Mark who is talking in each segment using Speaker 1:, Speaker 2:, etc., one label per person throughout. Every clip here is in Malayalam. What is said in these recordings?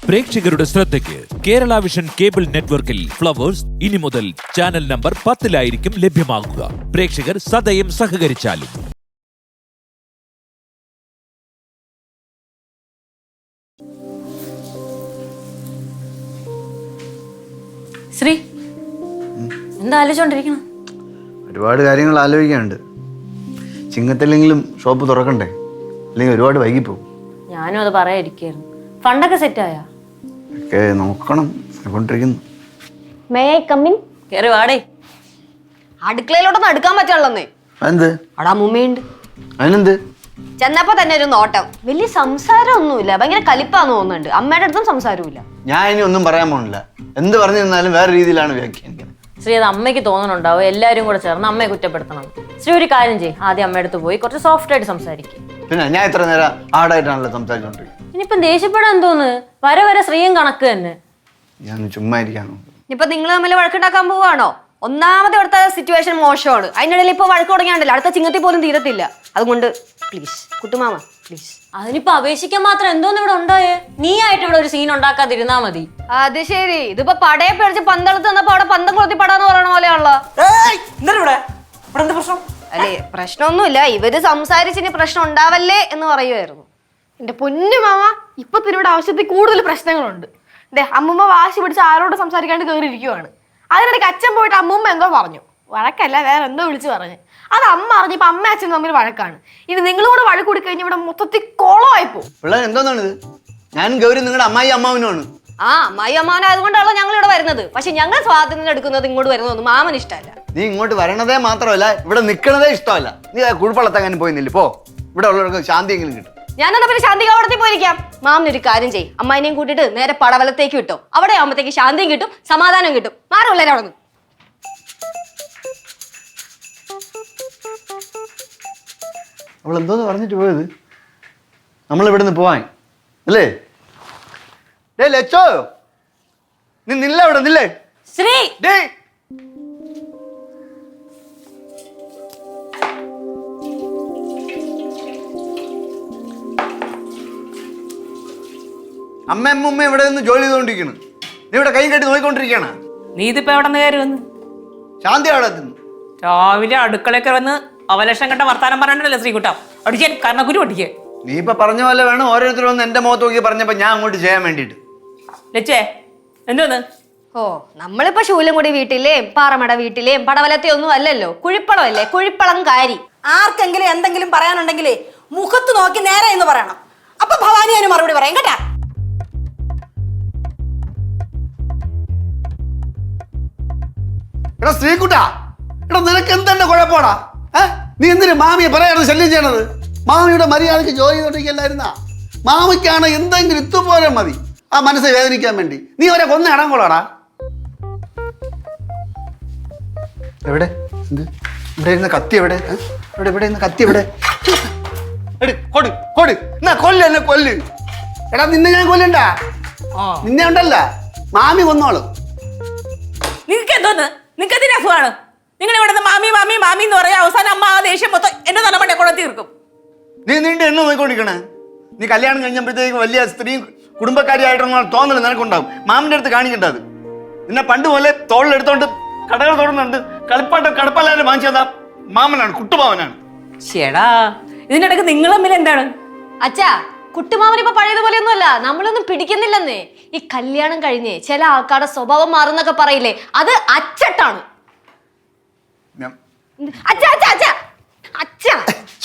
Speaker 1: പ്രേക്ഷകരുടെ ശ്രദ്ധയ്ക്ക് കേരള വിഷൻ കേബിൾ നെറ്റ്വർക്കിൽ ഫ്ലവേഴ്സ് ഇനി മുതൽ ചാനൽ നമ്പർ 10-ലായിരിക്കും ലഭ്യമാകുക. പ്രേക്ഷകർ സദയം സഹകരിച്ചാലും.
Speaker 2: ശ്രീ എന്താ ആലോചിച്ചോണ്ടിരിക്കണം?
Speaker 3: ഒരുപാട് കാര്യങ്ങൾ ആലോചിക്കാനുണ്ട്. ചിങ്ങത്തില്ലെങ്കിലും ഷോപ്പ് തുറക്കണ്ടേ, അല്ലെങ്കിൽ ഒരുപാട് വൈകിപ്പോവും.
Speaker 2: ഞാനും അത് പറയാതിരിക്കായിരുന്നു. ഫണ്ടൊക്കെ സെറ്റായാ?
Speaker 3: ഒക്കെ നോക്കണം കൊണ്ടിരിക്കുന്നു.
Speaker 2: May I come in? കേറി വാടേ.
Speaker 4: അടുക്കളയിലോട്ടൊന്നും അടുക്കാൻ പറ്റുള്ളന്നേ.
Speaker 3: അതെന്ത്?
Speaker 4: അവിടെ അമ്മൂമ്മയുണ്ട്.
Speaker 3: അതിനെന്ത്?
Speaker 4: ചെന്നപ്പോ തന്നെ ഒരു നോട്ടം. വലിയ സംസാരമൊന്നുമില്ല, ഭയങ്കര കലിപ്പാന്ന് തോന്നുന്നുണ്ട്. അമ്മയുടെ അടുത്തും സംസാരമില്ല.
Speaker 3: ഞാൻ ഇനി ഒന്നും പറയാൻ പോണില്ല. എന്ത് പറഞ്ഞു തന്നാലും വേറെ രീതിയിലാണ് വ്യാഖ്യാനിക്കുന്നത്.
Speaker 2: ശ്രീ അത് അമ്മയ്ക്ക് തോന്നുന്നുണ്ടാവും എല്ലാരും കൂടെ ചേർന്ന് അമ്മയെ കുറ്റപ്പെടുത്തണം. ശ്രീ ഒരു കാര്യം ചെയ്യും, ആദ്യം അമ്മയുടെ അടുത്ത് പോയി കുറച്ച് സോഫ്റ്റ് ആയിട്ട് സംസാരിക്കും.
Speaker 3: പിന്നെ ഞാൻ ഇത്ര നേരം ഹാർഡായിട്ടാണല്ലോ സംസാരിച്ചോണ്ടിരിക്കുന്നത്.
Speaker 2: ഇനിയിപ്പം ദേഷ്യപ്പെടാൻ തോന്നുന്നു, വരെ വരെ ശ്രീയും കണക്ക് തന്നെ.
Speaker 3: ഞാൻ ചുമ്മാ ഇരിക്കാണോ?
Speaker 4: ഇപ്പൊ നിങ്ങൾ തമ്മിൽ വഴക്കുണ്ടാക്കാൻ പോവാണോ? ഒന്നാമത് ഇവിടുത്തെ സിറ്റുവേഷൻ മോശമാണ്. അതിനിടയിൽ ഇപ്പൊ വഴക്ക് തുടങ്ങിയാണ്ടല്ലോ, അടുത്ത ചിങ്ങത്തിൽ പോലും തീരത്തില്ല. അതുകൊണ്ട് പ്ലീസ് കുട്ടുമാമ പ്ലീസ്.
Speaker 2: അതിനിപ്പോ അപേക്ഷിക്കാൻ മാത്രം എന്തോന്ന് ഇവിടെ ഉണ്ടായേ? നീ ആയിട്ട് ഇവിടെ ഒരു സീൻ ഉണ്ടാക്കാതിരുന്നാ മതി.
Speaker 4: അത് ശരി, ഇതിപ്പോ പടയെ പേടിച്ച് പന്തളത്ത് വന്നപ്പോ അവിടെ പന്തം കൊളുത്തി പടാന്ന് പറയണ പോലെയാണല്ലോ. അല്ലേ, പ്രശ്നമൊന്നുമില്ല. ഇവര് സംസാരിച്ചിനി പ്രശ്നം ഉണ്ടാവല്ലേ എന്ന് പറയുമായിരുന്നു.
Speaker 5: എന്റെ പൊന്നു മാമ, ഇപ്പൊ ഇവിടെ ആവശ്യത്തിൽ കൂടുതൽ പ്രശ്നങ്ങളുണ്ട്. അമ്മൂമ്മ വാശി പിടിച്ച് ആരോട് സംസാരിക്കാണ്ട് കയറിയിരിക്കുവാണ്. അതിനിടയ്ക്ക് അച്ഛൻ പോയിട്ട് അമ്മൂമ്മ എന്തോ പറഞ്ഞു. വഴക്കല്ല, വേറെ എന്തോ വിളിച്ചു പറഞ്ഞു. അത് അമ്മ അറിഞ്ഞപ്പോ അമ്മ അച്ഛനും തമ്മിൽ വഴക്കാണ്. ഇനി നിങ്ങളും കൂടെ വഴക്ക് കൂടി കഴിഞ്ഞാൽ ഇവിടെ മൊത്തത്തിൽ കോളമായിപ്പോ.
Speaker 3: പിള്ളേർ എന്തോന്നാണിത്? ഞാൻ ഗൗരി നിങ്ങളുടെ അമ്മായി അമ്മാവനുമാണ്.
Speaker 4: ആ അമ്മായി അമ്മാവനായതുകൊണ്ടാണല്ലോ ഞങ്ങൾ ഇവിടെ വരുന്നത്. പക്ഷെ ഞങ്ങൾ സ്വാതന്ത്ര്യം എടുക്കുന്നത് ഇങ്ങോട്ട് വരുന്നതൊന്നും മാമന് ഇഷ്ടമല്ല.
Speaker 3: നീ ഇങ്ങോട്ട് വരണതേ മാത്രമല്ല, ഇവിടെ നിൽക്കണതേ ഇഷ്ടമല്ല. നീ കുഴപ്പമുള്ളത്തങ്ങനെ പോയി നില്ല. പോ, ഇവിടെ ഉള്ളവർക്ക് ശാന്തിയെങ്കിലും കിട്ടും.
Speaker 4: ഞാനെന്നാ പിന്നെ ശാന്തി കവടത്തിൽ പോയിരിക്കാം. മാമിനൊരു കാര്യം ചെയ്യും, അമ്മായിനെയും കൂട്ടിയിട്ട് നേരെ പടവലത്തേക്ക് വിട്ടോ. അവിടെ ആകുമ്പോഴത്തേക്ക് ശാന്തിയും കിട്ടും, സമാധാനവും കിട്ടും. മാറുള്ളവരെ അവിടെ നിന്ന്.
Speaker 3: അവൾ എന്തോന്ന് പറഞ്ഞിട്ട് പോയത്? നമ്മൾ ഇവിടെ നിന്ന് പോവാൻ അല്ലേ? ഡേ ലച്ചോ, നീ നില്ല ഇവിടെ നില്ലേ?
Speaker 2: ശ്രീ
Speaker 3: ഡേ അമ്മ ഇവിടെ നിന്ന് ജോലി ചെയ്തോണ്ടിരിക്കുന്നു. നീ ഇവിടെ കൈ കെട്ടി നോക്കിക്കൊണ്ടിരിക്കുകയാണ്.
Speaker 6: നീ ഇതിപ്പോ എവിടെ നിന്ന് കയറി വന്ന്?
Speaker 3: ശാന്തി അവിടെ എത്തുന്നു.
Speaker 6: രാവിലെ അടുക്കളയൊക്കെ വന്ന് അവലക്ഷം കണ്ട വർത്താനം പറഞ്ഞിട്ടല്ലേ ശ്രീകുട്ട അടിക്കാൻ കർണക്കുരു പൊട്ടിക്കേ.
Speaker 3: നീ ഇപ്പൊ പറഞ്ഞ പോലെ വേണം ഓരോരുത്തരും വന്ന് എന്റെ മുഖത്ത് നോക്കി പറഞ്ഞപ്പോ ഞാൻ അങ്ങോട്ട് ചെയ്യാൻ വേണ്ടിട്ട്.
Speaker 6: ലച്ചേ എന്തോന്ന്?
Speaker 4: ഓ, നമ്മളിപ്പോ ശൂലംകുടി വീട്ടിലേം പാറമട വീട്ടിലേം പടവലത്തെ ഒന്നും അല്ലല്ലോ, കുഴിപ്പളമല്ലേ, കുഴിപ്പളംകാരി.
Speaker 7: ആർക്കെങ്കിലും എന്തെങ്കിലും പറയാനുണ്ടെങ്കിലേ മുഖത്ത് നോക്കി നേരെ എന്ന് പറയണം. അപ്പൊ ഭവാനി അതിന് മറുപടി പറയാം കേട്ടാ.
Speaker 3: എടാ ശ്രീകുട്ടാ, എടാ നിനക്ക് എന്തെന്നെ കുഴപ്പമാടാ? നീ എന്തിനു മാമിയെ പറയാതെ ശല്യം ചെയ്യണത്? മാമിയുടെ മര്യാദക്ക് ജോലി ചെയ്തോണ്ടിരിക്കല്ലായിരുന്ന? മാമിക്കാണ് എന്തെങ്കിലും ഇതുപോലെ മതി ആ മനസ്സ് വേദനിക്കാൻ വേണ്ടി. നീ അവരെ കൊന്ന ഇടംകൊള്ളാടാ. എവിടെ ഇവിടെ ഇരുന്ന കത്തി എവിടെ? ഇവിടെ ഇരുന്ന കത്തി എവിടെ? കൊല്ല് കൊല്ല്. എടാ നിന്നെ ഞാൻ കൊല്ലണ്ട, നിന്നെ ഉണ്ടല്ല മാമി കൊന്നോളൂ.
Speaker 6: നിങ്ങക്ക് എന്തോന്ന്? നിങ്ങക്ക് എന്തിനാ അസുഖമാണ്? നിങ്ങൾ ഇവിടെ മാമി മാമി മാമി എന്ന് പറയാം. അവസാനം അമ്മ ആ ദേഷ്യം മൊത്തം എന്റെ തലമണ്ടെ കൂടെ തീർക്കും.
Speaker 3: നീ നീണ്ട് എണ്ണ നോക്കിക്കൊണ്ടിരിക്കണേ. നീ കല്യാണം കഴിഞ്ഞപ്പോഴത്തേക്ക് വലിയ സ്ത്രീയും കുടുംബക്കാരിയായിട്ടൊന്നും തോന്നല് നിനക്കുണ്ടാവും. മാമിന്റെ അടുത്ത് കാണിക്കേണ്ടത്. നിന്നെ പണ്ട് പോലെ തോളിലെടുത്തോണ്ട് കടകൾ തോടുന്നുണ്ട് കളിപ്പാട്ടം കടപ്പല്ലാതെ വാങ്ങിച്ചതാ മാമനാണ്, കുട്ടുമാവനാണ്.
Speaker 6: ചേടാ ഇതിനിടക്ക് നിങ്ങൾ തമ്മിൽ എന്താണ്?
Speaker 4: അച്ഛാ, കുട്ടുമാമൻ ഇപ്പൊ പഴയതുപോലെയൊന്നും അല്ല. നമ്മളൊന്നും പിടിക്കുന്നില്ലെന്നേ. ഈ കല്യാണം കഴിഞ്ഞേ ചില ആൾക്കാരുടെ സ്വഭാവം മാറുന്നൊക്കെ പറയില്ലേ, അത് അച്ചട്ടാണ്.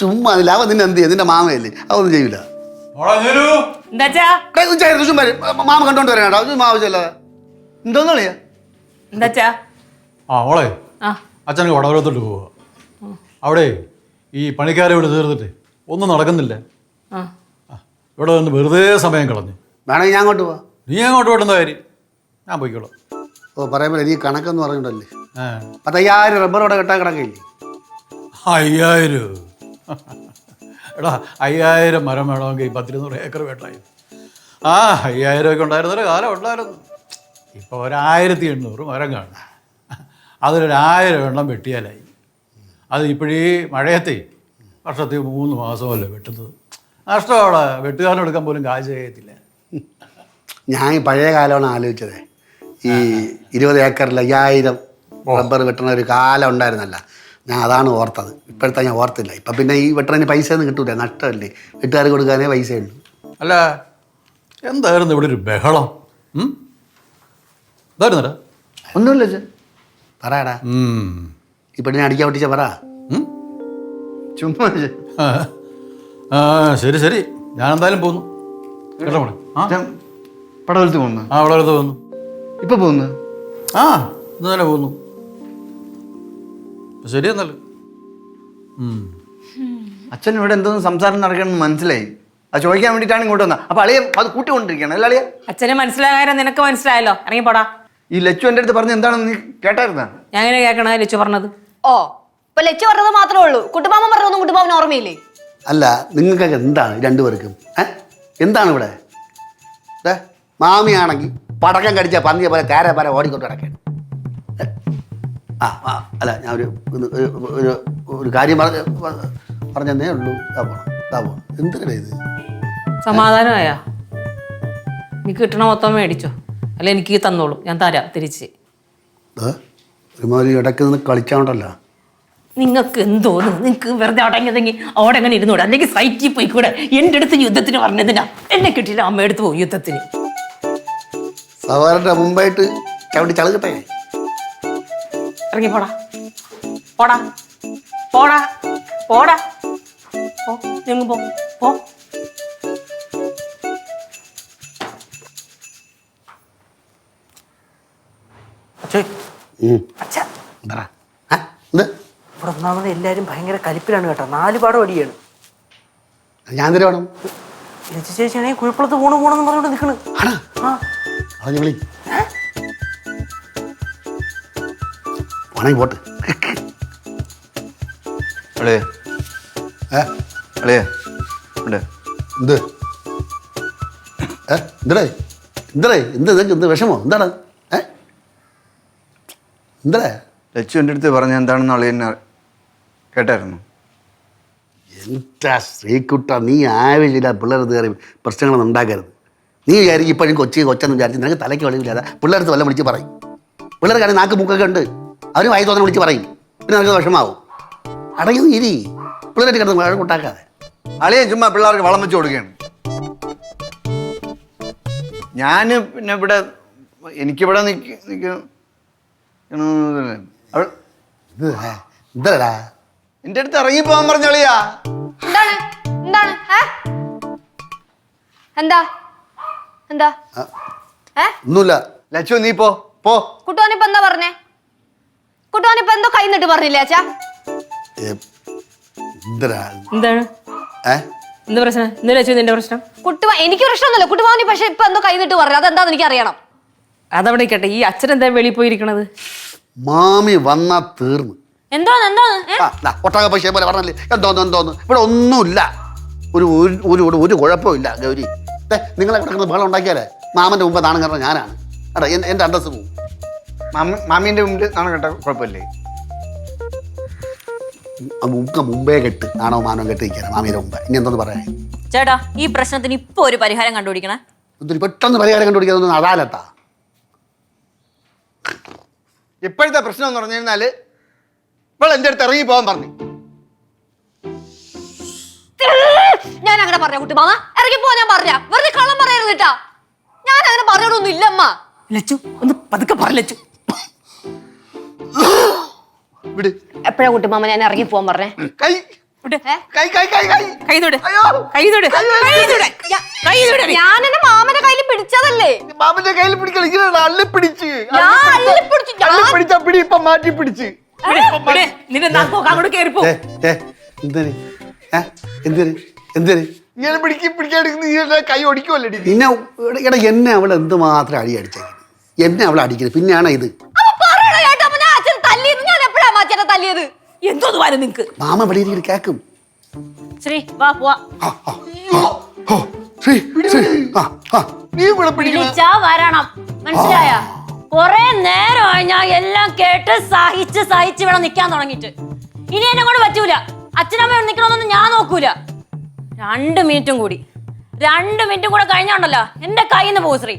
Speaker 3: ചുമ്മാ അവ നിന്നെ എന്ത് ചെയ്യും? നിന്റെ മാമയല്ലേ, അതൊന്നും ചെയ്യൂല.
Speaker 6: എന്താച്ചാ
Speaker 3: മാമ കണ്ടോണ്ട് വരാനാ ആവശ്യമല്ല. എന്തോന്നളിയാ
Speaker 6: എന്താച്ചാ?
Speaker 8: മോളെ അച്ഛനക്ക് വടവരത്തോട്ട് പോവുക. അവിടെ ഈ പണിക്കാരെ ഇവിടെ തീർന്നിട്ട് ഒന്നും നടക്കുന്നില്ല. ഇവിടെ വന്ന് വെറുതെ സമയം കളഞ്ഞു.
Speaker 3: വേണമെങ്കിൽ ഞാൻ അങ്ങോട്ട് പോവാ.
Speaker 8: നീ അങ്ങോട്ട് പോട്ടുന്ന കാര്യം ഞാൻ പോയിക്കോളാം.
Speaker 3: ഓ പറയുമ്പോൾ എനിക്ക് കണക്കെന്ന് പറഞ്ഞിട്ടല്ലേ 10,000 റബ്ബറോടെ കെട്ടാൻ കിടക്കില്ലേ?
Speaker 8: 5000 എടാ 5000 മരം വേണമെങ്കിൽ 10-200 ഏക്കർ വേട്ടായി. 5000 ഒക്കെ ഉണ്ടായിരുന്നൊരു കാലം ഉണ്ടായിരുന്നു. ഇപ്പോൾ 1800 മരം കാണും. അതിലൊരു 1000 എണ്ണം വെട്ടിയാലായി. അത് ഇപ്പോഴീ മഴയത്തെ വർഷത്തിൽ 3 മാസമല്ലേ വെട്ടുന്നത്. നഷ്ടമാണ്. വെട്ടുകാരനെടുക്കാൻ പോലും കാശ് ചെയ്യത്തില്ല.
Speaker 9: ഞാൻ ഈ പഴയ കാലമാണ് ആലോചിച്ചത്. ഈ 20 ഏക്കറിൽ 5000 റബ്ബർ വെട്ടണ ഒരു കാലം ഉണ്ടായിരുന്നല്ല, ഞാൻ അതാണ് ഓർത്തത്. ഇപ്പോഴത്തെ ഞാൻ ഓർത്തില്ല. ഇപ്പം പിന്നെ ഈ വെട്ടണതിന് പൈസ ഒന്നും കിട്ടൂല, നഷ്ടമല്ലേ, വീട്ടുകാർ കൊടുക്കാനേ പൈസയുള്ളൂ.
Speaker 8: അല്ല എന്തായിരുന്നു ഇവിടെ ഒരു ബഹളം? എന്തായിരുന്നടാ?
Speaker 9: ഒന്നുമില്ല ചേ, പറയാടാ. ഈ പെണ്ണിനെ അടിക്കാൻ പൊട്ടിച്ച പറ.
Speaker 3: ചുമ്മാ ചേ.
Speaker 8: ആ ശരി ശരി, ഞാൻ എന്തായാലും പോന്നു. കേട്ടോ മോളെ?
Speaker 3: പടവലത്ത് പോകുന്നു.
Speaker 8: ആ അവിടെ അടുത്ത് പോന്നു.
Speaker 3: ഇപ്പൊ പോകുന്നു.
Speaker 8: ആ ഇന്നലെ പോന്നു. ശരി എന്നല്ലേ.
Speaker 3: അച്ഛൻ ഇവിടെ എന്തോന്ന് സംസാരം നടക്കണമെന്ന് മനസ്സിലായി. അത് ചോദിക്കാൻ വേണ്ടിയിട്ടാണ് ഇങ്ങോട്ട് വന്നത്. അപ്പൊ അളിയെ അത് കൂട്ടിക്കൊണ്ടിരിക്കുകയാണ് അല്ലേ അളിയ?
Speaker 6: അച്ഛനെ മനസ്സിലാകാൻ നിനക്ക് മനസ്സിലായല്ലോ, ഇറങ്ങി പോടാ.
Speaker 3: ഈ ലച്ചു എൻ്റെ അടുത്ത് പറഞ്ഞ് എന്താണെന്ന് നീ കേട്ടായിരുന്നാ?
Speaker 6: ഞാൻ എങ്ങനെ കേൾക്കണ ലച്ചു പറഞ്ഞത്?
Speaker 4: ഓ ഇപ്പൊ ലച്ചു പറഞ്ഞത് മാത്രമേ ഉള്ളൂ, കുട്ടുമാമൻ പറഞ്ഞൊന്നും കുട്ടുമാമന് ഓർമ്മയില്ലേ?
Speaker 9: അല്ല, നിങ്ങൾക്കൊക്കെ എന്താണ് രണ്ടുപേർക്കും? എന്താണ് ഇവിടെ? മാമിയാണെങ്കിൽ പടക്കം കടിച്ച പന്നിയെ പോലെ കാര പര ഓടിക്കൊണ്ട് കിടക്കുകയാണ്. അല്ല, ഞാൻ ഒരു കാര്യം പറഞ്ഞതേ ഉള്ളൂ. ഇതാ പോണം. എന്തിനാ ഇത്?
Speaker 6: സമാധാനമായാ? നീ കിട്ടണ മൊത്തം മേടിച്ചോ, അല്ല എനിക്ക് തന്നോളൂ, ഞാൻ തരാം തിരിച്ച്.
Speaker 9: ഒരുമാതിരി ഇടയ്ക്ക് നിന്ന് കളിച്ചാണ്ടല്ലോ.
Speaker 6: നിങ്ങൾക്ക് എന്തോന്ന്, നിങ്ങൾക്ക് വെറുതെ അടങ്ങിയതെങ്കിൽ അവിടെ അങ്ങനെ ഇരുന്നൂടെ, അല്ലെങ്കിൽ സൈറ്റിൽ പോയിക്കൂടെ? എൻ്റെ അടുത്ത് യുദ്ധത്തിന് പറഞ്ഞതിനാ, എന്നെ കിട്ടിയില്ല, അമ്മ എടുത്ത് പോകും യുദ്ധത്തിന്.
Speaker 9: സവാറിന്റെ മുമ്പായിട്ട് ചവിട്ടി ചളുകട്ടെ.
Speaker 6: ഇറങ്ങി പോടാ പോടാ പോടാ പോടാ പോ, ഞങ്ങൾ പോ പോ.
Speaker 10: ഇവിടെ ഒന്നാമത് എല്ലാവരും ഭയങ്കര കലിപ്പിലാണ് കേട്ടോ. 4 പാടം അടിയാണ്.
Speaker 9: ഞാൻ എന്തിനു വേണം?
Speaker 10: ലച്ചു ചേച്ചിയാണെങ്കിൽ കുഴപ്പത്ത് പോണെന്ന് പറഞ്ഞോണ്ട് നിൽക്കണ്.
Speaker 9: വേണമെങ്കിൽ പോട്ട്. എന്ത് എന്തടേ എന്തടേ എന്ത് വിഷമോ? എന്താണ്? എന്തടേ?
Speaker 3: ലച്ചു എൻ്റെ അടുത്ത് പറഞ്ഞ എന്താണെന്ന് അളി എന്നെ കേട്ടായിരുന്നു.
Speaker 9: എന്താ ശ്രീകുട്ട, നീ ആവശ്യമില്ല പിള്ളേർത്ത് കയറി പ്രശ്നങ്ങളൊന്നും ഉണ്ടാക്കരുത്. നീ വിചാരിക്കും ഇപ്പോഴും കൊച്ചെന്ന് വിചാരിച്ച് നിനക്ക് തലയ്ക്ക് വെളിവില്ലാതെ പിള്ളേർത്ത് വല്ലതും വിളിച്ച് പറയും. പിള്ളേർക്കാണെങ്കിൽ നാക്ക് മൂക്കൊക്കെ ഉണ്ട്, അവർ വായി തോന്നെ വിളിച്ച് പറയും. പിന്നെ നിനക്ക് വിഷമാവും. അടങ്ങി ഇരി, പിള്ളേരായിട്ട് കിടന്ന് മഴ കൂട്ടാക്കാതെ.
Speaker 3: അളിയൻ ചുമ്മാ പിള്ളേർക്ക് വളം വെച്ച് കൊടുക്കുകയാണ്. ഞാൻ പിന്നെ ഇവിടെ എനിക്കിവിടെ
Speaker 9: എന്താടാ
Speaker 3: എൻ്റെ അടുത്ത് ഇറങ്ങിപ്പോവാൻ പറഞ്ഞ അളിയാ.
Speaker 4: എന്താണ് എന്താണ് എന്താ എന്താ
Speaker 9: ഒന്നുമില്ല.
Speaker 3: ലച്ചു നീ പോ പോ.
Speaker 4: കുട്ടുവാനിപ്പോ എന്താ പറഞ്ഞേ? കുട്ടുവാനിപ്പോ എന്തോ കൈ നിട്ട് പറഞ്ഞില്ലേ അച്ഛാ?
Speaker 6: എന്താണ് എന്ത് പ്രശ്നം? എന്താ ലച്ചു നിന്റെ പ്രശ്നം?
Speaker 4: എനിക്ക് പ്രശ്നമൊന്നുമില്ല. കുട്ടുവാനി പക്ഷെ ഇപ്പൊ എന്തോ കൈ നിട്ട് പറഞ്ഞു, അതെന്താന്ന് എനിക്ക് അറിയണം.
Speaker 6: അതവിടെ കേട്ടെ. ഈ അച്ഛൻ എന്താ വെളിയിൽ പോയിരിക്കണത്?
Speaker 9: മാമി വന്നാ തീർന്നു. ഒട്ടാക പൈസ പോലെ പറഞ്ഞല്ലേ. എന്തോന്ന് ഇവിടെ ഒന്നുമില്ല, ഒരു കുഴപ്പമില്ല. ഗൗരി, നിങ്ങളെ കിടക്കുന്ന ബഹളം ഉണ്ടാക്കിയാലേ മാമന്റെ മുമ്പ് നാണം കയറുന്ന ഞാനാണ്. എടാ എൻ്റെ അന്തസ് പോവും.
Speaker 3: മാമീൻ്റെ മുമ്പിൽ നാണം കേട്ട കുഴപ്പമില്ലേ?
Speaker 9: മുമ്പേ കെട്ട് നാണോ മാനോ കെട്ട് നിൽക്കാൻ മാമിയുടെ മുമ്പ്. ഇനി എന്തോന്ന് പറയാൻ?
Speaker 2: ചേട്ടാ, ഈ പ്രശ്നത്തിന് ഇപ്പൊ ഒരു പരിഹാരം കണ്ടുപിടിക്കണേ.
Speaker 9: പെട്ടെന്ന് പരിഹാരം കണ്ടുപിടിക്കാതൊന്നും അതാലത്താ.
Speaker 3: ഇപ്പോഴത്തെ പ്രശ്നം എന്ന് പറഞ്ഞു കഴിഞ്ഞാല് ഇപ്പോൾ എൻ്റെ അടുത്ത് ഇറങ്ങി പോകാൻ പറഞ്ഞു.
Speaker 4: ഞാൻ അങ്ങനെ പറഞ്ഞ കുട്ടിമാമ? ഇറങ്ങി പോവാൻ ഞാൻ പറഞ്ഞ? വെറുതെ കള്ളം പറയരുത് കേട്ടാ. ഞാൻ അങ്ങനെ പറയണൊന്നും ഇല്ലമ്മ.
Speaker 6: ലച്ചു ഒന്ന് പതുക്കെ പറ ലച്ചു.
Speaker 4: എപ്പോഴാ കുട്ടിമാമ ഞാൻ ഇറങ്ങി പോവാൻ പറഞ്ഞേ? ഞാൻ എന്റെ മാമന്റെ കയ്യിൽ പിടിച്ചതല്ലേ.
Speaker 3: മാമന്റെ കയ്യിൽ പിടിക്കണം, അള്ളി പിടിച്ച് പിടി ഇപ്പൊ മാറ്റി പിടിച്ച്. ഇങ്ങനെ പിടിക്കാടുക്കുന്ന കൈ ഒടിക്കുമല്ലേ?
Speaker 9: പിന്നെ എന്നെ അവൾ എന്തുമാത്രം അടി അടിച്ചേക്കുന്നത്, എന്നെ അവൾ അടിക്കുന്നത്. പിന്നെയാണ് ഇത്
Speaker 6: എന്തോ നിങ്ങക്ക്
Speaker 9: മാമ ഇവിടെ കേക്കും.
Speaker 2: ശ്രീ വാ പോവാ. വരണം, മനസ്സിലായ? കൊറേ നേരമായി ഞാൻ എല്ലാം കേട്ട് സഹിച്ച് ഇവിടെ നിക്കാൻ തുടങ്ങിട്ട്. ഇനി എന്നെ കൊണ്ട് പറ്റൂല. അച്ഛനമ്മ നിക്കണമെന്നൊന്നും ഞാൻ നോക്കൂല. 2 മിനിറ്റും കൂടി കഴിഞ്ഞോണ്ടല്ലോ എന്റെ കയ്യിൽ നിന്ന് പോകും ശ്രീ.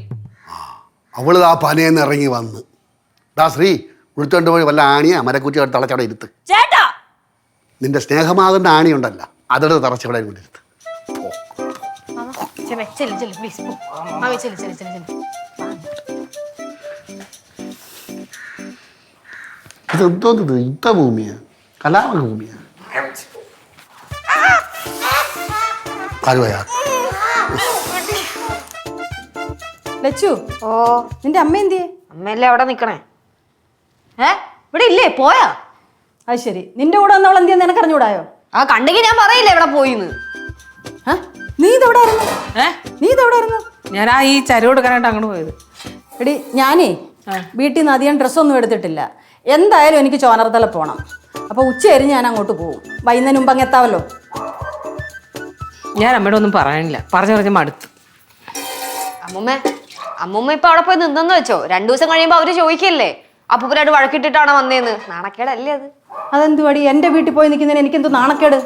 Speaker 9: അവൾ ആ പനയെന്ന് ഇറങ്ങി വന്ന് ഡാ ശ്രീ വിളിച്ചോണ്ട് പോയി വല്ല ആണിയാ മരക്കുറ്റി എടുത്ത് തളച്ചവിടെ ഇരുത്ത്.
Speaker 2: ചേട്ടാ
Speaker 9: നിന്റെ സ്നേഹമാകുന്ന ആണിയുണ്ടല്ല അതെടുത്ത് തറച്ചവിടെ ഇരുത്ത്. ഇതെന്തോന്നത് യുദ്ധഭൂമിയാ കലാപഭൂമിയാ ആരുവയാ
Speaker 4: ലച്ചു ഓ നിന്റെ അമ്മ എന്തിയെ? അമ്മയല്ലേ അവിടെ നിക്കണേ. ഇവിടെ ഇല്ലേ പോയാ? അത് ശരി, നിന്റെ കൂടെ വന്നവൾ എന്തിയെന്ന് നിനക്ക് അറിഞ്ഞൂടായോ? ആ കണ്ടെങ്കിൽ ഞാൻ പറയില്ല എവിടെ പോയിന്ന്. നീ ഇതെവിടെ ആയിരുന്നു? നീ ഇതെവിടെ ആയിരുന്നു?
Speaker 6: ഞാൻ ഈ ചരി കൊടുക്കാനായിട്ട് അങ്ങോട്ട് പോയത്.
Speaker 4: എടി ഞാനേ വീട്ടിൽ നിന്ന് അധികം ഡ്രസ്സൊന്നും എടുത്തിട്ടില്ല. എന്തായാലും എനിക്ക് ചോനർത്തല പോകണം. അപ്പോൾ ഉച്ചയായി ഞാൻ അങ്ങോട്ട് പോകും. വൈകുന്നേരം മുമ്പ് അങ്ങ് എത്താവല്ലോ.
Speaker 6: ഞാൻ അമ്മയോട് ഒന്നും പറയാനില്ല, പറഞ്ഞു മടുത്തു.
Speaker 4: അമ്മൂമ്മ ഇപ്പൊ അവിടെ പോയി നിന്നെന്ന് വെച്ചോ, 2 ദിവസം കഴിയുമ്പോ അവര് ചോദിക്കല്ലേ അപ്പൂപ്പനായിട്ട് വഴക്കിട്ടിട്ടാണോ വന്നേന്ന്. നാണക്കേടല്ലേ അത്? അതെന്തുവാടി എന്റെ വീട്ടിൽ പോയി നിൽക്കുന്നതിന് എനിക്കെന്തോ നാണക്കേട്?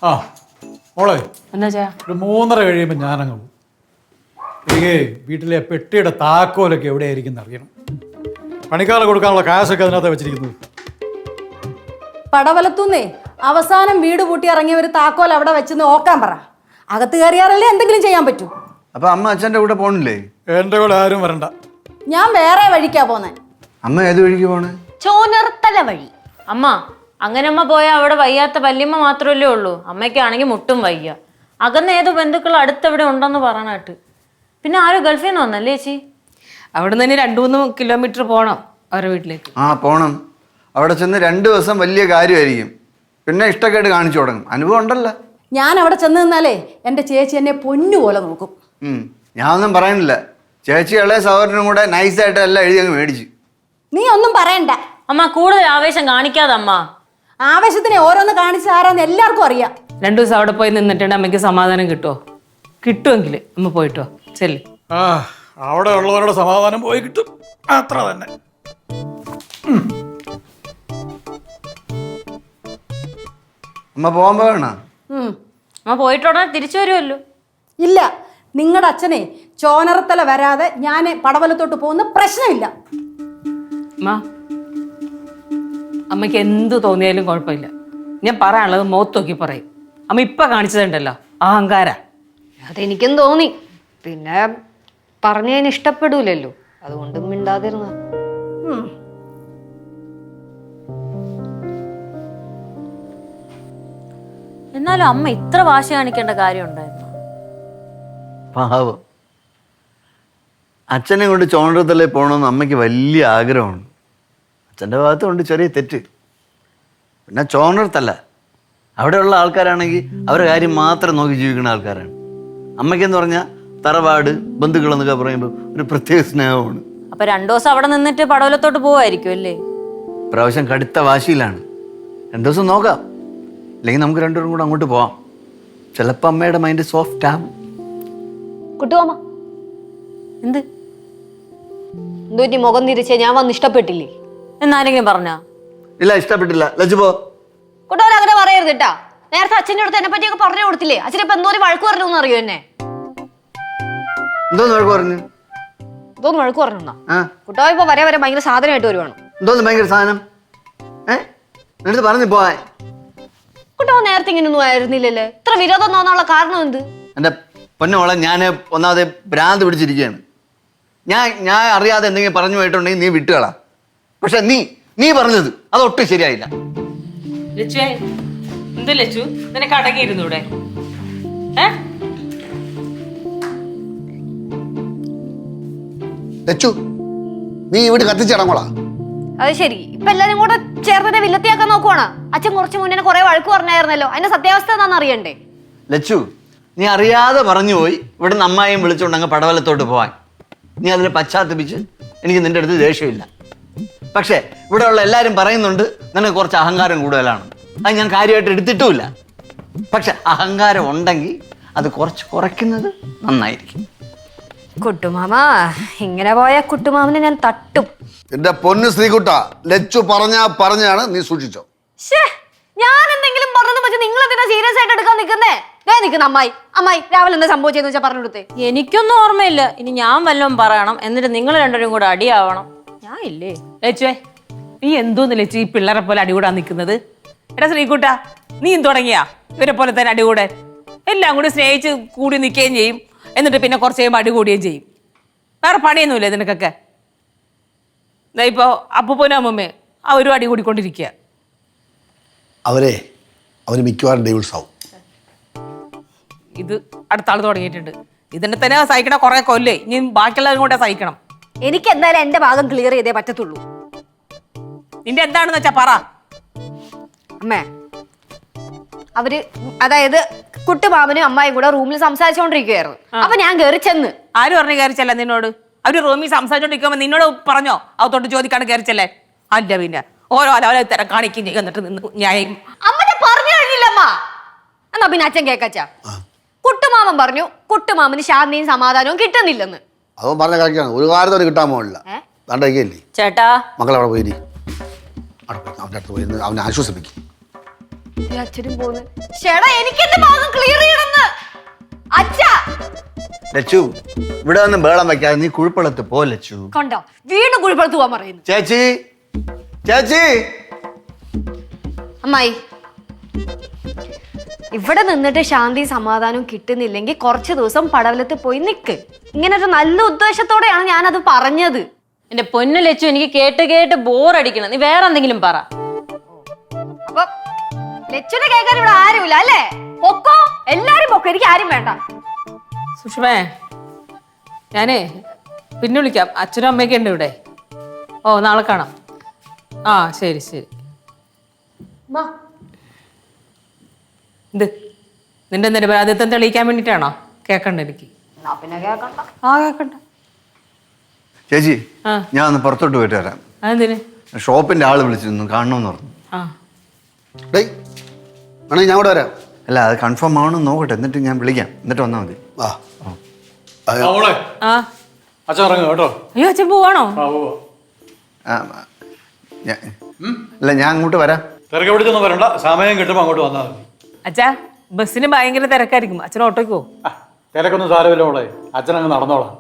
Speaker 8: ആ മോളെ
Speaker 6: എന്താ വെച്ചാ
Speaker 8: ഒരു 3:30 കഴിയുമ്പോൾ ഞാനങ്ങ് പോകും. എനിക്ക് വീട്ടിലെ പെട്ടിയുടെ താക്കോലൊക്കെ എവിടെയായിരിക്കും അറിയണം. പണിക്കാരെ കൊടുക്കാനുള്ള കാശൊക്കെ അതിനകത്ത് വെച്ചിരിക്കുന്നത്.
Speaker 4: പടവലത്തുന്നേ അവസാനം വീട് പൂട്ടി ഇറങ്ങിയ ഒരു താക്കോൽ അവിടെ വെച്ചെന്ന് ഓക്കാൻ പറ. അകത്ത് കയറിയാറല്ലേ എന്തെങ്കിലും ചെയ്യാൻ പറ്റൂ.
Speaker 3: അപ്പൊ അമ്മ അച്ഛൻ്റെ കൂടെ പോണില്ലേ?
Speaker 8: എൻ്റെ കൂടെ ആരും വരണ്ട.
Speaker 4: ഞാൻ വേറെ വഴിക്കാ പോന്നെ.
Speaker 3: അമ്മ ഏത് വഴിക്ക് പോണേ?
Speaker 4: ചോനർത്തല വഴി.
Speaker 2: അമ്മ അങ്ങനെ അമ്മ പോയാൽ അവിടെ വയ്യാത്ത വല്യമ്മ മാത്രമല്ലേ ഉള്ളൂ. അമ്മയ്ക്കാണെങ്കിൽ മുട്ടും വയ്യ. അകന്ന് ഏതോ ബന്ധുക്കൾ അടുത്തെവിടെ ഉണ്ടെന്ന് പറയണായിട്ട്. പിന്നെ ആരും ഗൾഫിൽ നിന്ന് വന്നല്ലേ ചേച്ചി?
Speaker 6: അവിടെ നിന്ന് 2-3 കിലോമീറ്റർ പോകണം അവരുടെ വീട്ടിലേക്ക്.
Speaker 3: ആ പോണം. അവിടെ ചെന്ന് 2 ദിവസം വലിയ കാര്യമായിരിക്കും. പിന്നെ ഇഷ്ടക്കേട് കാണിച്ചു തുടങ്ങും. അനുഭവം ഉണ്ടല്ലോ.
Speaker 4: ഞാൻ അവിടെ ചെന്ന് നിന്നാലേ എൻ്റെ ചേച്ചി എന്നെ പൊന്നുപോലെ നോക്കും.
Speaker 3: ഞാനൊന്നും പറയാനില്ല. ചേച്ചി ഇളയ സഹോദരനും കൂടെ നൈസായിട്ട് എല്ലാം എഴുതി അങ്ങ് മേടിച്ചു.
Speaker 4: നീ ഒന്നും പറയണ്ട
Speaker 2: അമ്മ. കൂടുതൽ ആവേശം കാണിക്കാതെ അമ്മ.
Speaker 4: ആവേശത്തിനെ ഓരോന്ന് കാണിച്ച് ആരാന്ന് എല്ലാവർക്കും അറിയാം.
Speaker 6: 2 ദിവസം അവിടെ പോയി നിന്നിട്ടുണ്ട് അമ്മയ്ക്ക് സമാധാനം കിട്ടുമോ? കിട്ടുമെങ്കിൽ അമ്മ പോയിട്ടോ ചെല്ലി.
Speaker 8: ആ അവിടെ ഉള്ളവരുടെ സമാധാനം പോയി കിട്ടും, അത്ര തന്നെ.
Speaker 3: അമ്മ പോകാൻ പോകണ?
Speaker 2: അമ്മ പോയിട്ടുടനെ തിരിച്ചു വരുമല്ലോ.
Speaker 4: ഇല്ല, നിങ്ങളുടെ അച്ഛനെ ചോനറത്തല വരാതെ ഞാൻ പടവലത്തോട്ട് പോകുന്ന പ്രശ്നമില്ല.
Speaker 6: അമ്മയ്ക്ക് എന്ത് തോന്നിയാലും കുഴപ്പമില്ല. ഞാൻ പറയാനുള്ളത് മുഖത്ത് നോക്കി പറയും. അമ്മ ഇപ്പൊ കാണിച്ചതുണ്ടല്ലോ അഹങ്കാര.
Speaker 4: അതെനിക്കും തോന്നി. പിന്നെ പറഞ്ഞതിന് ഇഷ്ടപ്പെടൂലല്ലോ, അതുകൊണ്ട് മിണ്ടാതിരുന്ന.
Speaker 2: എന്നാലും അമ്മ ഇത്ര വാശി കാണിക്കേണ്ട കാര്യം ഉണ്ടായിരുന്നു?
Speaker 3: പാവം. അച്ഛനെ കൊണ്ട് ചോണ്ടത്തല്ലേ പോകണമെന്ന് അമ്മയ്ക്ക് വലിയ ആഗ്രഹമാണ്. അച്ഛൻ്റെ ഭാഗത്തുണ്ട് ചെറിയ തെറ്റ്. പിന്നെ ചോണ്ടത്തല്ല, അവിടെയുള്ള ആൾക്കാരാണെങ്കിൽ അവരുടെ കാര്യം മാത്രം നോക്കി ജീവിക്കുന്ന ആൾക്കാരാണ്. അമ്മയ്ക്കെന്ന് പറഞ്ഞാൽ തറവാട് ബന്ധുക്കൾ എന്നൊക്കെ പറയുമ്പോൾ ഒരു പ്രത്യേക സ്നേഹമാണ്.
Speaker 2: അപ്പൊ 2 ദിവസം അവിടെ നിന്നിട്ട് പടവലത്തോട്ട് പോവായിരിക്കും അല്ലേ?
Speaker 3: പ്രാവശ്യം കടുത്ത വാശിയിലാണ്. 2 ദിവസം നോക്കാം, അല്ലെങ്കിൽ നമുക്ക് 2 പേരും കൂടെ അങ്ങോട്ട് പോവാം. ചിലപ്പോൾ അമ്മയുടെ മൈൻഡ് സോഫ്റ്റ് ആവും.
Speaker 4: കുട്ടുവാമ
Speaker 2: എന്ത്
Speaker 4: എന്തോ മുഖം തിരിച്ചേ ഞാൻ വന്ന് ഇഷ്ടപ്പെട്ടില്ലേ
Speaker 2: എന്നാരെങ്കിലും പറഞ്ഞാ?
Speaker 3: ഇല്ല, ഇഷ്ടപ്പെട്ടില്ല. ലജ്ജു പോ.
Speaker 4: കുട്ടുവാൻ അങ്ങനെ പറയരുത് കേട്ടാ. നേരത്തെ അച്ഛൻ്റെ അടുത്ത് എന്നെ പറ്റിയൊക്കെ പറഞ്ഞു കൊടുത്തില്ലേ? അച്ഛനിപ്പോ എന്തോ വഴക്ക് പറഞ്ഞു അറിയോ എന്നെ?
Speaker 3: എന്തോന്ന് വഴക്ക് പറഞ്ഞു?
Speaker 4: എന്തോന്ന് വഴക്ക് പറഞ്ഞാ? കുട്ടുവാ ഇപ്പൊ വരെ ഭയങ്കര സാധനമായിട്ട് വരുവാണ്.
Speaker 3: എന്തോന്ന് ഭയങ്കര സാധനം? എന്നിട്ട് പറഞ്ഞു പോവാൻ.
Speaker 4: കുട്ടുവാ നേരത്തെ ഇങ്ങനെയൊന്നും ആയിരുന്നില്ലല്ലേ. ഇത്ര വിരോധം തോന്നാനുള്ള കാരണം എന്ത്?
Speaker 3: എൻ്റെ പൊന്നോളെ, ഞാൻ ഒന്നാമത് ഭ്രാന്ത് പിടിച്ചിരിക്കുകയാണ്. ഞാൻ അറിയാതെ എന്തെങ്കിലും പറഞ്ഞു പോയിട്ടുണ്ടെങ്കിൽ നീ വിട്ടുകളാ. പക്ഷെ നീ പറഞ്ഞത് അതൊട്ടും ശരിയായില്ല.
Speaker 6: ലച്ചുവേ, എന്ത് ലച്ചു നിനക്ക് അടങ്ങിയിരുന്നൂടെ?
Speaker 9: ലച്ചു, നീ ഇവിടെ കത്തിച്ചടങ്ങോളാ.
Speaker 4: അത് ശരി, ഇപ്പൊ എല്ലാരും കൂടെ ചേർന്നെ വില്ലത്തിയാക്കാൻ നോക്കുവാണ്. അച്ഛൻ കുറച്ച് മുന്നേ കുറെ വഴക്ക് പറഞ്ഞായിരുന്നല്ലോ, അതിന്റെ സത്യാവസ്ഥ എന്താണെന്ന് അറിയണ്ടേ?
Speaker 3: ലച്ചു, നീ അറിയാതെ പറഞ്ഞു പോയി ഇവിടെ നിന്ന് അമ്മായിയും വിളിച്ചുകൊണ്ട് അങ്ങ് പടവലത്തോട്ട് പോവാൻ. നീ അതിനെ പശ്ചാത്തപിച്ച് എനിക്ക് നിന്റെ അടുത്ത് ദേഷ്യമില്ല. പക്ഷേ ഇവിടെ ഉള്ള എല്ലാവരും പറയുന്നുണ്ട് നിനക്ക് കുറച്ച് അഹങ്കാരം കൂടുതലാണ്. അത് ഞാൻ കാര്യമായിട്ട് എടുത്തിട്ടുമില്ല. പക്ഷെ അഹങ്കാരം ഉണ്ടെങ്കിൽ അത് കുറച്ച് കുറയ്ക്കുന്നത് നന്നായിരിക്കും.
Speaker 4: കുട്ടുമാമ ഇങ്ങനെ പോയ കുട്ടുമാമനെ ഞാൻ തട്ടും.
Speaker 9: എന്റെ പൊന്നു ശ്രീകുട്ട, ലച്ചു പറഞ്ഞാണ്, നീ സൂക്ഷിച്ചോ.
Speaker 4: ഞാൻ എന്തെങ്കിലും പറഞ്ഞത് വെച്ച് നിങ്ങൾ എന്തിനാ സീരിയസ് ആയിട്ട് എടുക്കാൻ നിൽക്കുന്നേ? നിൽക്കുന്ന അമ്മായി രാവിലെ എന്താ സംഭവിച്ചെന്ന് വെച്ചാൽ പറഞ്ഞു കൊടുത്തേ.
Speaker 2: എനിക്കൊന്നും ഓർമ്മയില്ല. ഇനി ഞാൻ വല്ലതും പറയണം, എന്നിട്ട് നിങ്ങൾ രണ്ടുപേരും കൂടെ അടിയാവണം. ഞാൻ ഇല്ലേ
Speaker 6: ലച്ചുവേ, നീ എന്തോന്ന് ലച്ചു ഈ പിള്ളേരെ പോലെ അടികൂടാൻ നിൽക്കുന്നത്? എടാ ശ്രീകുട്ടാ, നീയും തുടങ്ങിയാ ഇവരെ പോലെ തന്നെ അടികൂടാൻ? എല്ലാം കൂടി സ്നേഹിച്ച് കൂടി നിൽക്കുകയും ചെയ്യും, എന്നിട്ട് പിന്നെ കുറച്ച് കഴിയുമ്പോൾ അടികൂടുകയും ചെയ്യും. വേറെ പണിയൊന്നുമില്ലേ നിനക്കൊക്കെ? ഇപ്പോ അപ്പൂപ്പനും അമ്മമ്മേ അവരും അടി കൂടിക്കൊണ്ടിരിക്കുക.
Speaker 9: അവര് മിക്കവാറും ഡേവിൾസ് ആവും.
Speaker 6: ഇത് അടുത്ത ആൾ തുടങ്ങിയിട്ടുണ്ട്. ഇതിനെ തന്നെ സഹിക്കണ കുറെ കൊല്ലേ, ഇനി ബാക്കിയുള്ളവരും കൂടെ സഹിക്കണം.
Speaker 4: എനിക്ക് എന്തായാലും എന്റെ ഭാഗം ക്ലിയർ ചെയ്തേ പറ്റത്തുള്ളൂ.
Speaker 6: നിന്റെ എന്താണെന്ന് വെച്ചാ പറ.
Speaker 4: അമ്മേ, അവര് അതായത് കുട്ടുമാമനും അമ്മായും കൂടെ റൂമിൽ സംസാരിച്ചോണ്ടിരിക്കുകയായിരുന്നു. അപ്പൊ ഞാൻ കയറി ചെന്ന്.
Speaker 6: ആര് പറഞ്ഞു കയറിച്ചല്ലേ നിന്നോട്? അവര് റൂമിൽ സംസാരിച്ചോണ്ടിരിക്കുമ്പോ നിന്നോട് പറഞ്ഞോ അവത്തോട്ട് ചോദിക്കാണ് കയറിച്ചല്ലേ? അല്ല പിന്നെ ഓരോ അലവല തരം കാണിക്കും ചെയ്യും, എന്നിട്ട് നിന്ന് ന്യായം.
Speaker 4: അമ്മനെ പറഞ്ഞു കഴിഞ്ഞില്ലമ്മ. എന്നാ പിന്നെ അച്ഛൻ കേക്കച്ച. കുട്ടുമാമൻ പറഞ്ഞു കുട്ടുമാമന് ശാന്തിയും സമാധാനവും കിട്ടുന്നില്ലെന്ന്.
Speaker 9: അവൻ പറഞ്ഞ കളിക്കാണ്, ഒരു കാര്യത്തോടെ കിട്ടാൻ പോകില്ല. തണ്ടല്ലേ
Speaker 2: ചേട്ടാ,
Speaker 9: മക്കൾ അവിടെ പോയി അവൻ്റെ അടുത്ത് പോയി അവനെ ആശ്വസിപ്പിക്കും.
Speaker 4: അച്ഛനും പോന്ന്. ചേട്ടാ, എനിക്ക് എന്റെ ഭാഗം ക്ലിയർ ചെയ്യണമെന്ന്. അച്ഛാ,
Speaker 3: ലച്ചു ഇവിടെ വന്ന് ബേളം വെക്കാതെ നീ കുഴിപ്പള്ളത്ത് പോ ലച്ചു.
Speaker 4: കണ്ടോ വീണ്ടും കുഴിപ്പുറത്ത് പോവാൻ പറയുന്നു.
Speaker 3: ചേച്ചി ചേച്ചി
Speaker 4: അമ്മായി, ഇവിടെ നിന്നിട്ട് ശാന്തി സമാധാനവും കിട്ടുന്നില്ലെങ്കിൽ കുറച്ച് ദിവസം പടവലത്ത് പോയി നിൽക്ക്. ഇങ്ങനെ ഒരു നല്ല ഉദ്ദേശത്തോടെയാണ് ഞാനത് പറഞ്ഞത്.
Speaker 2: എന്റെ പൊന്നു ലച്ചു, എനിക്ക് കേട്ട് കേട്ട് ബോറടിക്കണം. നീ വേറെ എന്തെങ്കിലും പറ.
Speaker 4: അപ്പൊ ലച്ചുനെ കേൾക്കാൻ ഇവിടെ ആരുമില്ല അല്ലേ? പൊക്കോ, എല്ലാരും പൊക്കോ, എനിക്ക് ആരും വേണ്ട.
Speaker 6: സുഷമേ, ഞാനേ പിന്നെ വിളിക്കാം. അച്ഛനും അമ്മയൊക്കെ ഉണ്ട് ഇവിടെ. ഓ, നാളെ കാണാം. ആ ശരി ശരി. ഇത് നിന്റെ നിരപരാധിത്വം തെളിയിക്കാൻ വേണ്ടിട്ടാണോ? കേക്കണ്ട എനിക്ക്.
Speaker 4: പിന്നെ കേൾക്കണ്ട.
Speaker 6: ആ കേക്കണ്ട.
Speaker 3: ചേച്ചി
Speaker 6: ആ.
Speaker 3: ഞാൻ ഒന്ന് പുറത്തോട്ട് പോയിട്ട് വരാം.
Speaker 6: അതെന്തിന്?
Speaker 3: ഷോപ്പിന്റെ ആള് വിളിച്ചിരുന്നു, കാണണമെന്ന് പറഞ്ഞു.
Speaker 6: ആ
Speaker 9: ഡേയ് വേണമെങ്കിൽ ഞാൻ കൂടെ വരാം.
Speaker 3: അല്ല, അത് കൺഫേം ആണെന്ന് നോക്കട്ടെ, എന്നിട്ട് ഞാൻ വിളിക്കാം, എന്നിട്ട് വന്നാൽ മതി.
Speaker 9: ആ
Speaker 8: മോളെ
Speaker 6: ആ.
Speaker 8: അച്ഛൻ ഇറങ്ങുക കേട്ടോ.
Speaker 6: അയ്യോ, അച്ഛൻ പോവാണോ?
Speaker 8: ആ പോവാ.
Speaker 3: അല്ല, ഞാൻ അങ്ങോട്ട് വരാം.
Speaker 8: തിരക്ക് പിടിച്ചൊന്നും വരണ്ട, സമയം കിട്ടുമ്പോൾ അങ്ങോട്ട് വന്നാൽ മതി.
Speaker 6: അച്ഛാ, ബസ്സിന് ഭയങ്കര തിരക്കായിരിക്കും. അച്ഛൻ ഓട്ടോയ്ക്ക് പോകും.
Speaker 8: തിരക്കൊന്നും സാരമില്ല മോളെ, അച്ഛനങ്ങ് നടന്നോളാം.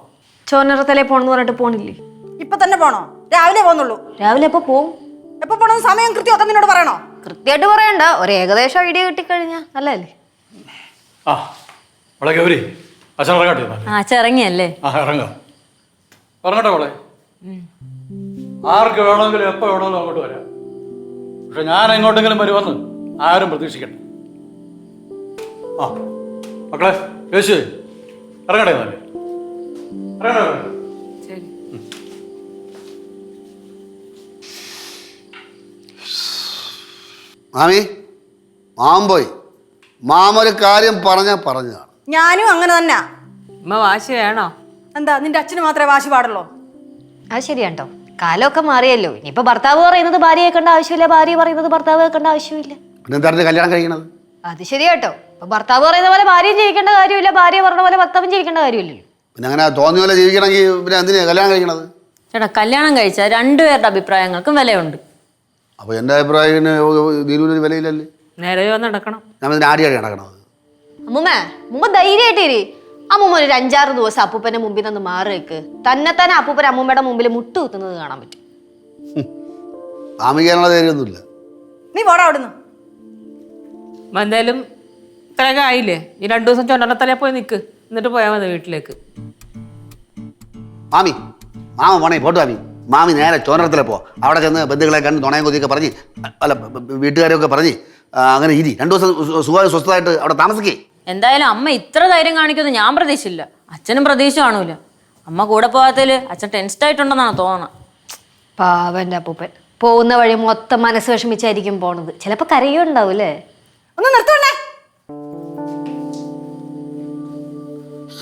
Speaker 4: ചോനറത്തലേ പോണെന്ന് പറഞ്ഞിട്ട് പോണില്ലേ?
Speaker 7: ഇപ്പൊ തന്നെ പോണോ? രാവിലെ പോന്നുള്ളൂ.
Speaker 4: രാവിലെ എപ്പോ പോവും?
Speaker 7: എപ്പോ പോണെന്ന് സമയം കൃത്യം നിന്നോട് പറയണോ?
Speaker 4: കൃത്യമായിട്ട് പറയണ്ട, ഒരു ഏകദേശം ഐഡിയ കിട്ടിക്കഴിഞ്ഞാ നല്ലതല്ലേ?
Speaker 8: ആ മോളെ ഗൗരി, അച്ഛൻ ഇറങ്ങട്ടെ എന്നാ.
Speaker 2: ആ ചെറങ്ങിയല്ലേ?
Speaker 8: ആ ഇറങ്ങാം. ഇറങ്ങട്ടെ മോളെ. ആർക്ക് വേണമെങ്കിലും എപ്പോൾ വേണമെങ്കിലും അങ്ങോട്ട് വരാം. പക്ഷെ ഞാൻ എങ്ങോട്ടെങ്കിലും വരുമെന്ന് ആരും പ്രതീക്ഷിക്കട്ടെ. ആ മക്കളെ, യേശു ഇറങ്ങട്ടെ എന്നാലേ. ഇറങ്ങട്ടെ.
Speaker 6: ശരി.
Speaker 9: മാമൻ പോയി. മാമൊരു കാര്യം പറഞ്ഞതാണ്.
Speaker 7: ഞാനും അങ്ങനെ തന്നെ.
Speaker 6: അമ്മ വാശി വേണോ?
Speaker 7: എന്താ നിന്റെ അച്ഛന് മാത്രമേ വാശി പാടുള്ളൂ?
Speaker 4: അത് ശരിയാട്ടോ, കാലമൊക്കെ മാറിയല്ലോ. ഇനിയിപ്പോ ഭർത്താവ് പറയുന്നത് ഭാര്യ കേൾക്കേണ്ട ആവശ്യമില്ല, ഭാര്യ പറയുന്നത് ഭർത്താവ് കേൾക്കേണ്ട ആവശ്യമില്ല.
Speaker 9: പിന്നെ എന്താ കല്യാണം കഴിക്കണത്?
Speaker 4: അത് ശരിയാട്ടോ. ഇപ്പൊ ഭർത്താവ് പറയുന്ന പോലെ ഭാര്യയും ജീവിക്കേണ്ട കാര്യമില്ല, ഭാര്യ പറഞ്ഞ പോലെ ഭർത്താവും ജീവിക്കേണ്ട കാര്യമില്ലല്ലോ.
Speaker 9: പിന്നെ അങ്ങനെ തോന്നിയ പോലെ ജീവിക്കണമെങ്കിൽ പിന്നെ എന്തിനാ കല്യാണം കഴിക്കണത്?
Speaker 2: ചേട്ടാ, കല്യാണം കഴിച്ചാൽ രണ്ടുപേരുടെ അഭിപ്രായങ്ങൾക്കും വിലയുണ്ട്.
Speaker 9: അപ്പോൾ എൻ്റെ അഭിപ്രായത്തിന് ദീനുവിനൊരു വിലയില്ലല്ലേ?
Speaker 6: നേരെ വന്ന് നടക്കണം.
Speaker 9: ഞാൻ ഇതിന് ആടിയാടി നടക്കണത്.
Speaker 4: അമ്മൂമ്മ മുമ്പ് ധൈര്യമായിട്ടേരി. അമ്മൂമ്മ ഒരു 5-6 ദിവസം അപ്പൂപ്പന്റെ മുമ്പിൽ നിന്ന് മാറി വെക്ക്. തന്നെ അപ്പൂപ്പൻ അമ്മൂമ്മയുടെ മുമ്പിൽ മുട്ട് കുത്തുന്നത് കാണാൻ പറ്റും.
Speaker 9: താമസിക്കാനുള്ള ധൈര്യമൊന്നുമില്ല.
Speaker 7: നീ പോടാ അവിടുന്ന്.
Speaker 6: എന്തായാലും ഇത്രയൊക്കെ ആയില്ലേ, ഈ 2 ദിവസം ചൊണ്ടത്തലേ പോയി നിൽക്ക്, എന്നിട്ട് പോയാൽ മതി വീട്ടിലേക്ക്.
Speaker 9: മാമ പോണേ പോട്ടു മാമി നേരെ ചോനറത്തിലെ പോ. അവിടെ ചെന്ന് ബന്ധുക്കളെ കണ്ട് തുണയും കൊതിയൊക്കെ പറഞ്ഞ്, അല്ല വീട്ടുകാരെയൊക്കെ പറഞ്ഞ് അങ്ങനെ 2 ദിവസം സുഖമായി സ്വസ്ഥമായിട്ട് അവിടെ താമസിക്കേ.
Speaker 2: എന്തായാലും അമ്മ ഇത്ര ധൈര്യം കാണിക്കുമെന്ന് ഞാൻ പ്രതീക്ഷിച്ചില്ല. അച്ഛനും പ്രതീക്ഷ കാണൂല. അമ്മ കൂടെ പോകാത്തതിൽ അച്ഛൻ ടെൻസ്ഡ് ആയിട്ടുണ്ടെന്നാണ് തോന്നുന്നത്.
Speaker 4: പാവന്റെ അപ്പൂപ്പൻ പോകുന്ന വഴി മൊത്തം മനസ്സ് വിഷമിച്ചായിരിക്കും പോണത്. ചിലപ്പോ കരയുണ്ടാവും അല്ലേ?
Speaker 7: ഒന്ന് നിർത്തോണ്ടേ.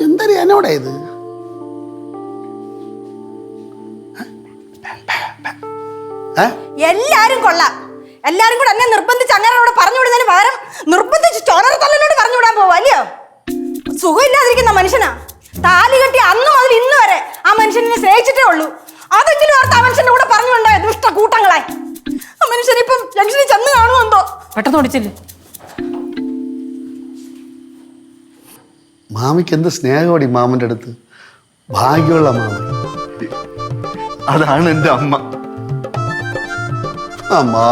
Speaker 9: എന്താ എന്നോടാ ഇത്?
Speaker 7: എല്ലാരും കൊള്ളാം. എല്ലാരും കൂടെ എന്നെ നിർബന്ധിച്ച് അങ്ങനെ അവിടെ പറഞ്ഞു വിടുന്നതിന് പകരം നിർബന്ധിച്ച് ചോനറത്തല്ലോട് പറഞ്ഞു വിടാൻ പോവാ അല്ലയോ? സുഖമില്ലാതിരിക്കുന്ന മനുഷ്യനാ. താലി കെട്ടി അന്ന് മുതൽ ഇന്ന് വരെ ആ മനുഷ്യനെ സ്നേഹിച്ചിട്ടേ ഉള്ളൂ. അതെങ്കിലും ഓർത്ത് ആ മനുഷ്യന്റെ കൂടെ പറഞ്ഞുകൊണ്ടേ ദുഷ്ട കൂട്ടങ്ങളെ. ആ മനുഷ്യനിപ്പം ജംഗ്ഷനിൽ ചെന്ന് കാണുമെന്തോ.
Speaker 6: പെട്ടെന്ന് ഓടിച്ചില്ലേ?
Speaker 9: മാമിക്ക് എന്ത് സ്നേഹമോടി മാമൻ്റെ അടുത്ത്. ഭാഗ്യമുള്ള മാമ.
Speaker 3: അതാണ് എൻ്റെ അമ്മ.
Speaker 9: അമ്മാ